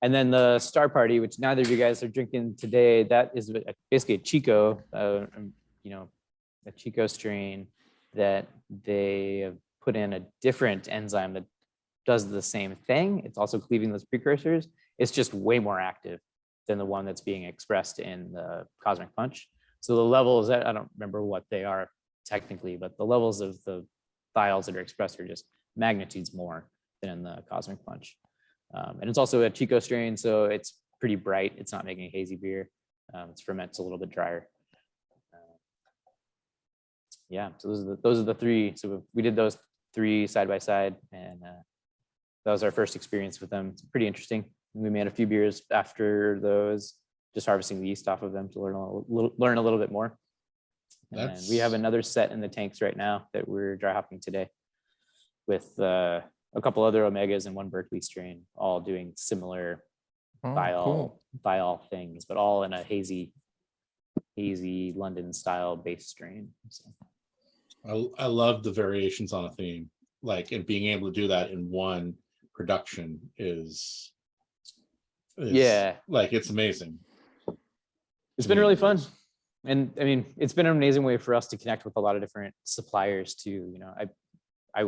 [SPEAKER 3] And then the Star Party, which neither of you guys are drinking today, that is basically a Chico, a Chico strain that they have put in a different enzyme that does the same thing. It's also cleaving those precursors. It's just way more active than the one that's being expressed in the Cosmic Punch. So the levels, I don't remember what they are technically, but the levels of the thiols that are expressed are just magnitudes more than in the Cosmic Punch. And it's also a Chico strain, so it's pretty bright. It's not making a hazy beer. Its ferment's a little bit drier. Yeah, so those are the three. So we did those three side by side, and that was our first experience with them. It's pretty interesting. We made a few beers after those, just harvesting the yeast off of them to learn a little bit more. And we have another set in the tanks right now that we're dry hopping today, with a couple other Omegas and one Berkeley strain, all doing similar thiol things, but all in a hazy London style base strain. So.
[SPEAKER 2] I love the variations on a theme, like, and being able to do that in one production is like, it's amazing.
[SPEAKER 3] It's been really fun. And I mean, it's been an amazing way for us to connect with a lot of different suppliers too. You know, I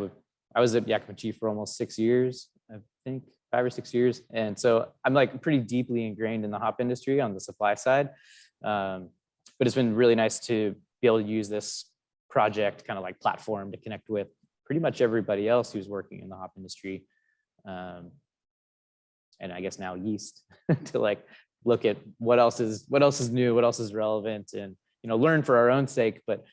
[SPEAKER 3] was at Yakima Chief for almost 6 years, I think 5 or 6 years. And so I'm like pretty deeply ingrained in the hop industry on the supply side. But it's been really nice to be able to use this project kind of like platform to connect with pretty much everybody else who's working in the hop industry. And I guess now yeast to like look at what else is new, what else is relevant, and, you know, learn for our own sake. But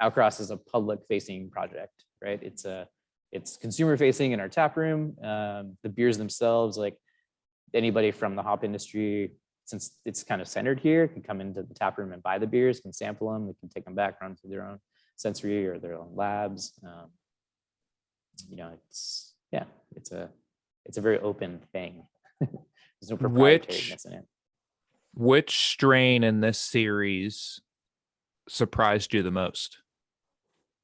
[SPEAKER 3] Outcross is a public facing project, right? It's consumer facing in our tap room. The beers themselves, like anybody from the hop industry, since it's kind of centered here, can come into the tap room and buy the beers, can sample them, they can take them back, run through their own sensory or their own labs. You know, it's a very open thing. There's no proprietariness in it.
[SPEAKER 1] Which strain in this series surprised you the most?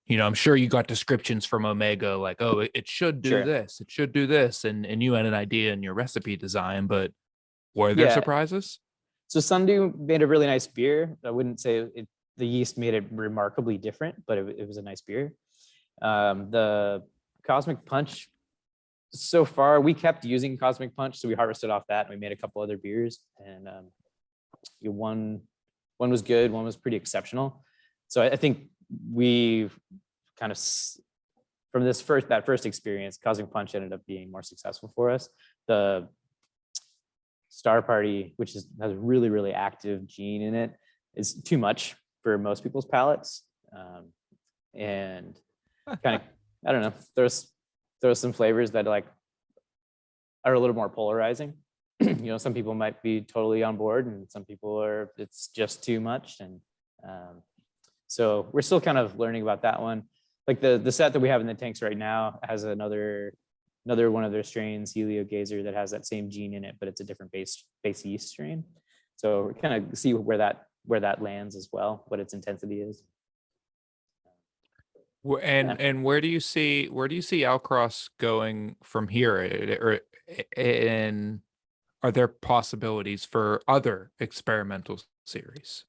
[SPEAKER 1] You know, I'm sure you got descriptions from Omega like, oh, it should do this, it should do this, and you had an idea in your recipe design, but were there surprises? So
[SPEAKER 3] Sundew made a really nice beer. I wouldn't say the yeast made it remarkably different, but it was a nice beer. The Cosmic Punch, so far we kept using Cosmic Punch, so we harvested off that and we made a couple other beers, and one was good, one was pretty exceptional. So I think we've kind of, from that first experience, Cosmic Punch ended up being more successful for us. The Star Party, which has a really, really active gene in it, is too much for most people's palates, and kind of, I don't know, there's some flavors that like are a little more polarizing. You know, some people might be totally on board, and some people it's just too much. And so we're still kind of learning about that one. Like the set that we have in the tanks right now has another one of their strains, Helio Gazer, that has that same gene in it, but it's a different base yeast strain. So we kind of see where that lands as well, what its intensity is.
[SPEAKER 1] And where do you see Outcross going from here? And are there possibilities for other experimental series?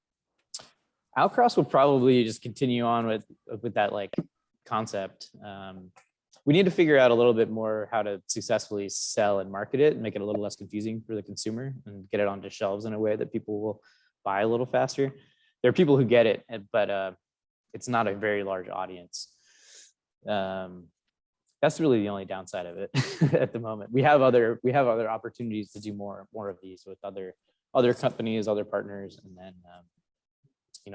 [SPEAKER 3] Outcross will probably just continue on with that like concept. we need to figure out a little bit more how to successfully sell and market it and make it a little less confusing for the consumer and get it onto shelves in a way that people will buy a little faster. There are people who get it, but it's not a very large audience. That's really the only downside of it at the moment. We have other opportunities to do more of these with other companies, other partners, and then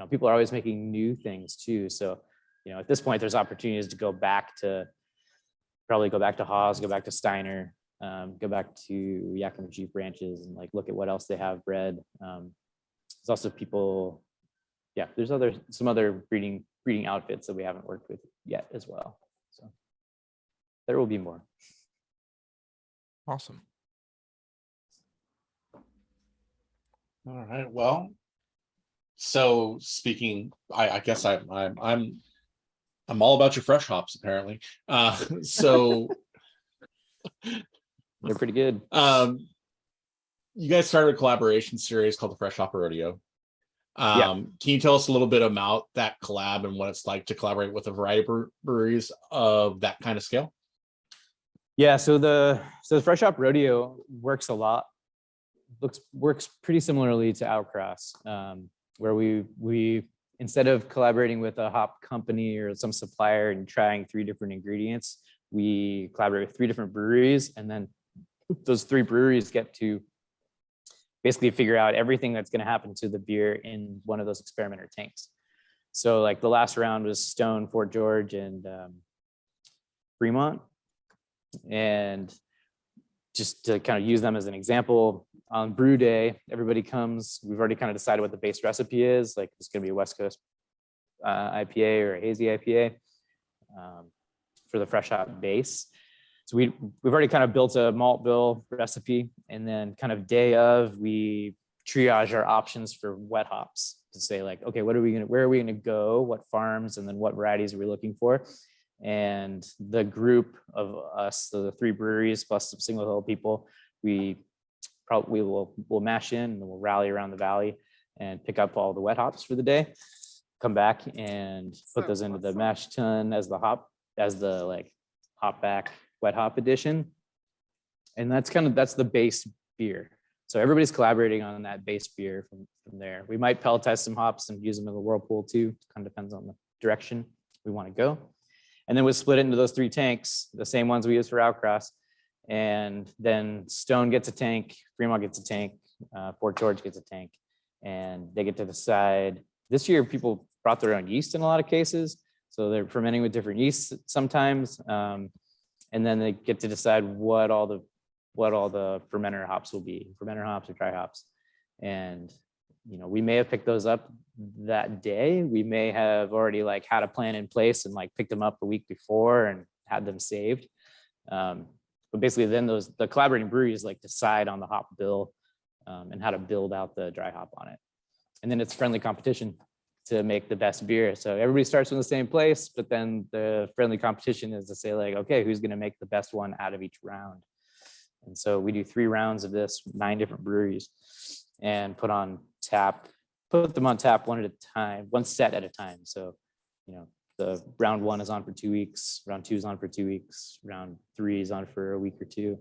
[SPEAKER 3] people are always making new things too. So at this point, there's opportunities to go back to Haas, go back to Steiner, go back to Yakima Jeep branches, and like look at what else they have bred. There's also people, there's some other breeding outfits that we haven't worked with yet as well. So there will be more.
[SPEAKER 1] Awesome.
[SPEAKER 2] All right. Well, so speaking, I guess I'm all about your fresh hops apparently. So
[SPEAKER 3] They're pretty good.
[SPEAKER 2] You guys started a collaboration series called the Fresh Hop Rodeo. Can you tell us a little bit about that collab and what it's like to collaborate with a variety of breweries of that kind of scale?
[SPEAKER 3] Yeah, so the Fresh Hop Rodeo works pretty similarly to Outcross, where we instead of collaborating with a hop company or some supplier and trying 3 different ingredients, we collaborate with 3 different breweries, and then those 3 breweries get to basically figure out everything that's going to happen to the beer in one of those experimenter tanks. So like the last round was Stone, Fort George, and Fremont. And just to kind of use them as an example, on brew day, everybody comes, we've already kind of decided what the base recipe is, like it's going to be a West Coast IPA or a hazy IPA for the fresh hop base. So we've already kind of built a malt bill recipe, and then kind of day of, we triage our options for wet hops to say like, okay, where are we gonna go? What farms, and then what varieties are we looking for? And the group of us, so the 3 breweries plus some Single Hill people, we'll mash in and we'll rally around the valley and pick up all the wet hops for the day, come back and put those into the mash tun as the like hop back wet hop edition. And that's the base beer. So everybody's collaborating on that base beer from there. We might pelletize some hops and use them in the whirlpool too. Kind of depends on the direction we want to go. And then we'll split it into those 3 tanks, the same ones we use for Outcross. And then Stone gets a tank, Fremont gets a tank, Fort George gets a tank, and they get to decide. This year, people brought their own yeast in a lot of cases. So they're fermenting with different yeasts sometimes. And then they get to decide what all the fermenter hops will be, fermenter hops or dry hops. And we may have picked those up that day. We may have already like had a plan in place and like picked them up a week before and had them saved. But basically then the collaborating breweries like decide on the hop bill and how to build out the dry hop on it. And then it's friendly competition to make the best beer. So everybody starts from the same place, but then the friendly competition is to say like, okay, who's going to make the best one out of each round? And so we do 3 rounds of this, 9 different breweries, and put them on tap one set at a time. So, the round 1 is on for 2 weeks, round 2 is on for 2 weeks, round 3 is on for a week or 2.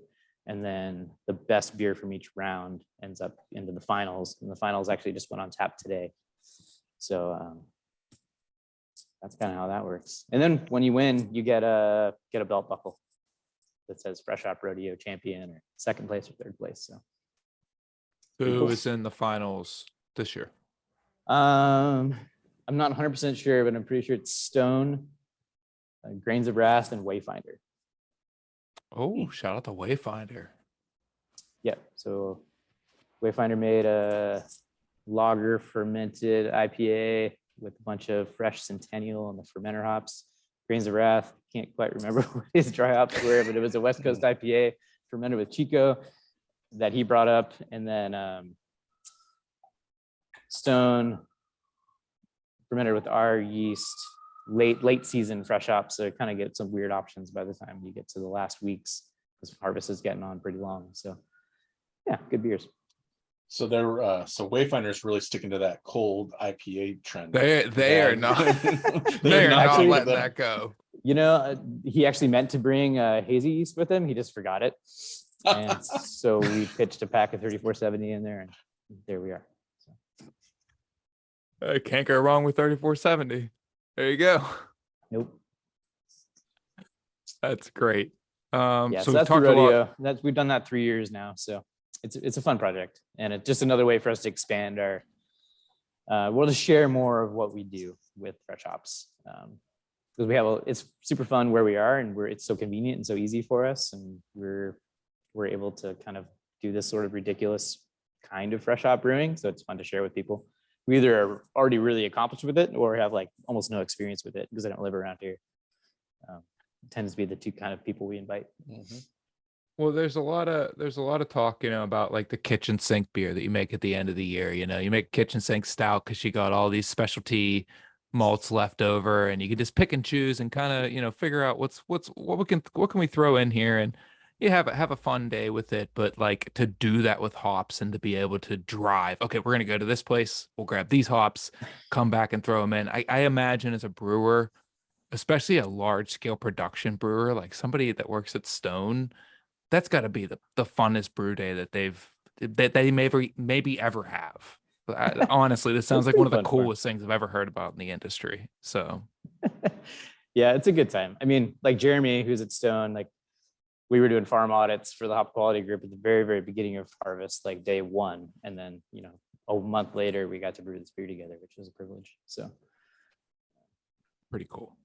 [SPEAKER 3] And then the best beer from each round ends up into the finals. And the finals actually just went on tap today. So that's kind of how that works. And then when you win, you get a belt buckle that says Fresh Hop Rodeo champion or 2nd place or 3rd place. So
[SPEAKER 1] who is in the finals this year?
[SPEAKER 3] I'm not 100% sure, but I'm pretty sure it's Stone, Grains of Wrath, and Wayfinder.
[SPEAKER 1] Oh, shout out to Wayfinder.
[SPEAKER 3] Yeah, so Wayfinder made a lager fermented IPA with a bunch of fresh Centennial and the fermenter hops. Grains of Wrath, can't quite remember what his dry hops were, but it was a West Coast IPA fermented with Chico that he brought up. And then Stone fermented with our yeast, late season fresh hops. So kind of get some weird options by the time you get to the last weeks, because harvest is getting on pretty long. So yeah, good beers.
[SPEAKER 2] So Wayfinder's really sticking to that cold IPA trend.
[SPEAKER 1] They are not. They are not letting that go.
[SPEAKER 3] He actually meant to bring hazy yeast with him. He just forgot it. And so we pitched a pack of 3470 in there, and there we are. So.
[SPEAKER 1] Can't go wrong with 3470. There you go.
[SPEAKER 3] Nope.
[SPEAKER 1] That's great.
[SPEAKER 3] So
[SPEAKER 1] we've
[SPEAKER 3] that's the
[SPEAKER 1] talked a lot.
[SPEAKER 3] rodeo. We've done that 3 years now, so it's a fun project, and it's just another way for us to expand our. We'll just share more of what we do with fresh hops, because it's super fun where we are, and it's so convenient and so easy for us, and we're able to kind of do this sort of ridiculous kind of fresh hop brewing. So it's fun to share with people. We either are already really accomplished with it or have like almost no experience with it because I don't live around here. It tends to be the two kind of people we invite.
[SPEAKER 2] Mhm.
[SPEAKER 1] Well, there's a lot of talk, about like the kitchen sink beer that you make at the end of the year. You make kitchen sink stout because you got all these specialty malts left over, and you can just pick and choose and kind of figure out what can we throw in here, and you have a fun day with it. But like to do that with hops and to be able to drive, okay, we're gonna go to this place, we'll grab these hops, come back and throw them in. I imagine as a brewer, especially a large scale production brewer, like somebody that works at Stone, that's got to be the funnest brew day that they maybe ever have. Honestly, this sounds like one of the coolest things I've ever heard about in the industry. So
[SPEAKER 3] yeah, it's a good time. I mean, like Jeremy, who's at Stone, like we were doing farm audits for the hop quality group at the very, very beginning of harvest, like day one. And then, a month later, we got to brew this beer together, which was a privilege. So
[SPEAKER 1] pretty cool.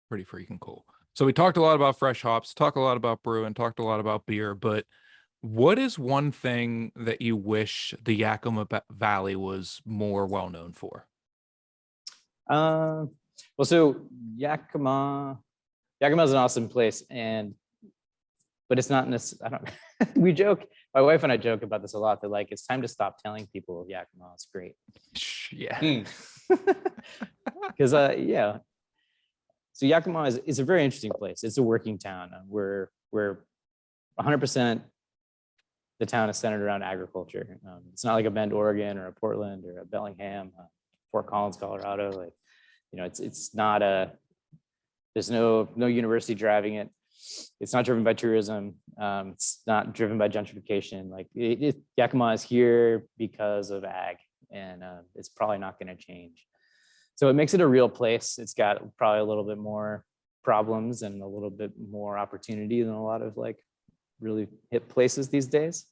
[SPEAKER 1] Pretty freaking cool. So we talked a lot about fresh hops, talked a lot about brew, and talked a lot about beer, but what is one thing that you wish the Yakima Valley was more well known for?
[SPEAKER 3] Well, so Yakima is an awesome place, but it's not necessarily, we joke, my wife and I joke about this a lot, that like, it's time to stop telling people Yakima is great.
[SPEAKER 1] Yeah.
[SPEAKER 3] Because, yeah. So Yakima is a very interesting place. It's a working town. We're 100%, the town is centered around agriculture. It's not like a Bend, Oregon, or a Portland, or a Bellingham, Fort Collins, Colorado. Like, it's not there's no university driving it. It's not driven by tourism. It's not driven by gentrification. Like Yakima is here because of ag, and it's probably not going to change. So it makes it a real place. It's got probably a little bit more problems and a little bit more opportunity than a lot of like really hip places these days.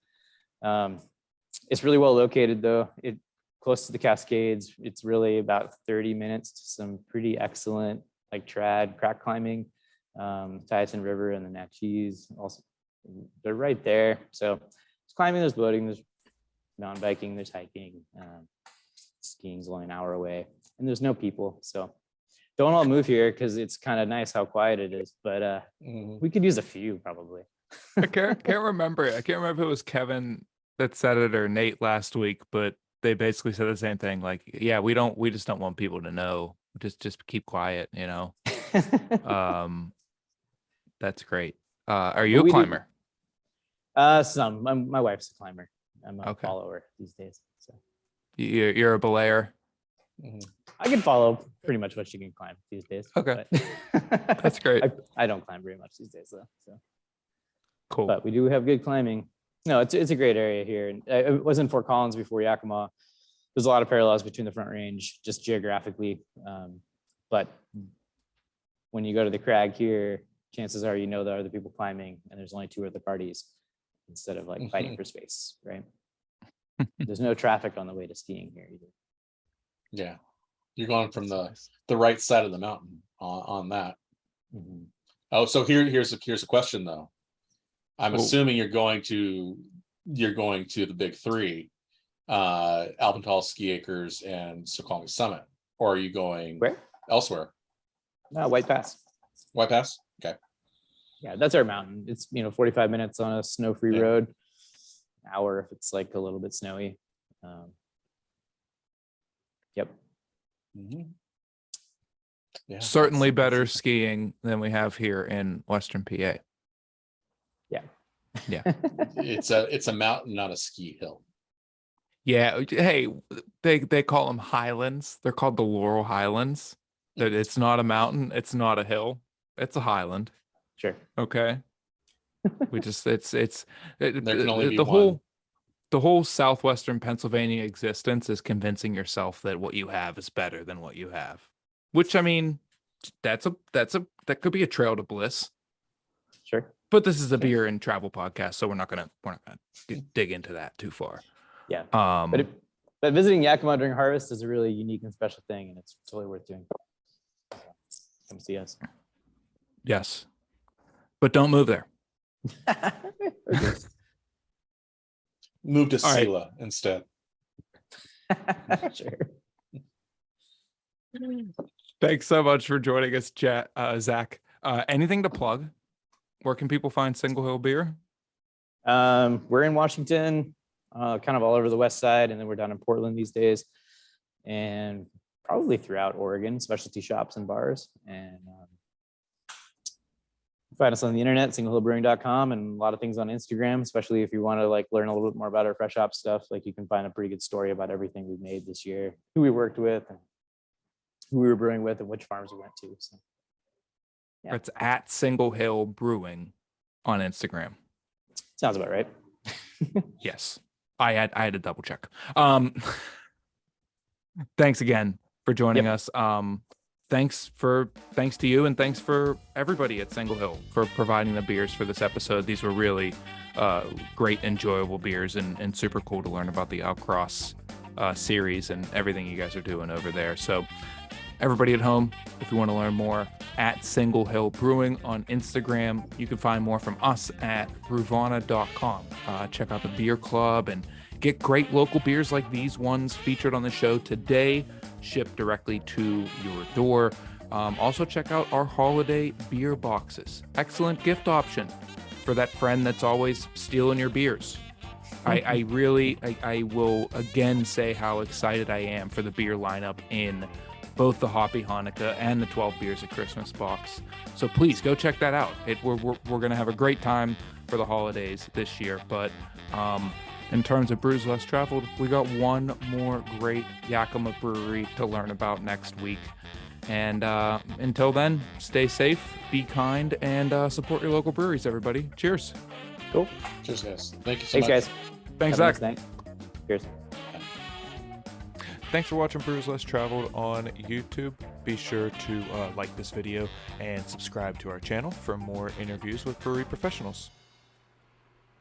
[SPEAKER 3] It's really well located though. It's close to the Cascades. It's really about 30 minutes to some pretty excellent like trad crack climbing, Tyson River and the Natchez. Also, they're right there. So there's climbing, there's boating, there's mountain biking, there's hiking. Skiing's only an hour away, and there's no people. So don't all move here because it's kind of nice how quiet it is. But we could use a few probably.
[SPEAKER 1] I can't remember. I can't remember if it was Kevin that said it or Nate last week, but they basically said the same thing. Like, yeah, we just don't want people to know. Just keep quiet, That's great. Are you a climber?
[SPEAKER 3] Some. My wife's a climber. I'm a follower these days. So
[SPEAKER 1] you're a belayer.
[SPEAKER 3] I can follow pretty much what you can climb these days.
[SPEAKER 1] Okay, that's great.
[SPEAKER 3] I don't climb very much these days though. So
[SPEAKER 1] cool.
[SPEAKER 3] But we do have good climbing. No, it's a great area here. And I was in Fort Collins before Yakima. There's a lot of parallels between the Front Range, just geographically. But when you go to the crag here, chances are there are other people climbing, and there's only 2 other parties instead of like fighting for space, right? There's no traffic on the way to skiing here either.
[SPEAKER 2] Yeah, you're going from the right side of the mountain on that.
[SPEAKER 3] Mm-hmm.
[SPEAKER 2] Oh, so here's a question though. I'm assuming you're going to the big 3, Alpental, Ski Acres, and Snoqualmie Summit, or are you going elsewhere?
[SPEAKER 3] White Pass.
[SPEAKER 2] White Pass. Okay.
[SPEAKER 3] Yeah, that's our mountain. It's 45 minutes on a snow-free road, an hour if it's like a little bit snowy. Yep.
[SPEAKER 2] Mm-hmm. Yeah,
[SPEAKER 1] certainly better skiing than we have here in Western PA. Yeah.
[SPEAKER 2] It's a mountain, not a ski hill.
[SPEAKER 1] Yeah. Hey, they call them highlands. They're called the Laurel Highlands. That it's not a mountain. It's not a hill. It's a Highland.
[SPEAKER 3] Sure.
[SPEAKER 1] Okay. We just
[SPEAKER 2] There can only be
[SPEAKER 1] the
[SPEAKER 2] one.
[SPEAKER 1] whole southwestern Pennsylvania existence is convincing yourself that what you have is better than what you have. Which, I mean, that could be a trail to bliss.
[SPEAKER 3] Sure.
[SPEAKER 1] But this is a beer and travel podcast, so we're not gonna dig into that too far.
[SPEAKER 3] Yeah.
[SPEAKER 1] Um,
[SPEAKER 3] But visiting Yakima during harvest is a really unique and special thing, and it's totally worth doing. Come see us.
[SPEAKER 1] yes, but don't move there.
[SPEAKER 2] Move to
[SPEAKER 1] All right.
[SPEAKER 2] Sela instead.
[SPEAKER 3] Sure.
[SPEAKER 1] Thanks so much for joining us, Zach. Anything to plug? Where can people find Single Hill Beer?
[SPEAKER 3] We're in Washington, kind of all over the west side, and then we're down in Portland these days, and probably throughout Oregon, specialty shops and bars. And find us on the internet, singlehillbrewing.com, and a lot of things on Instagram, especially if you want to like learn a little bit more about our fresh hop stuff. Like you can find a pretty good story about everything we've made this year, who we worked with, and who we were brewing with, and which farms we went to. So yeah.
[SPEAKER 1] It's at Single Hill Brewing on Instagram.
[SPEAKER 3] Sounds about right.
[SPEAKER 1] Yes, I had to double check. Thanks again for joining us. Thanks to you, and thanks for everybody at Single Hill for providing the beers for this episode. These were really great, enjoyable beers, and super cool to learn about the Outcross series and everything you guys are doing over there. So everybody at home, if you want to learn more, at Single Hill Brewing on Instagram. You can find more from us at brewvana.com. Check out the beer club and get great local beers like these ones featured on the show today, shipped directly to your door. Also check out our holiday beer boxes. Excellent gift option for that friend that's always stealing your beers. I will again say how excited I am for the beer lineup in both the Hoppy Hanukkah and the 12 Beers at Christmas box. So please go check that out. We're going to have a great time for the holidays this year. But in terms of Brews Less Traveled, we got one more great Yakima brewery to learn about next week. And until then, stay safe, be kind, and support your local breweries, everybody. Cheers.
[SPEAKER 3] Cool.
[SPEAKER 2] Cheers, guys. Thank you so
[SPEAKER 3] Thanks,
[SPEAKER 2] much.
[SPEAKER 3] guys.
[SPEAKER 1] Thanks,
[SPEAKER 3] Have a
[SPEAKER 1] Zach.
[SPEAKER 3] nice night. Cheers.
[SPEAKER 1] Thanks for watching Brews Less Traveled on YouTube. Be sure to like this video and subscribe to our channel for more interviews with brewery professionals.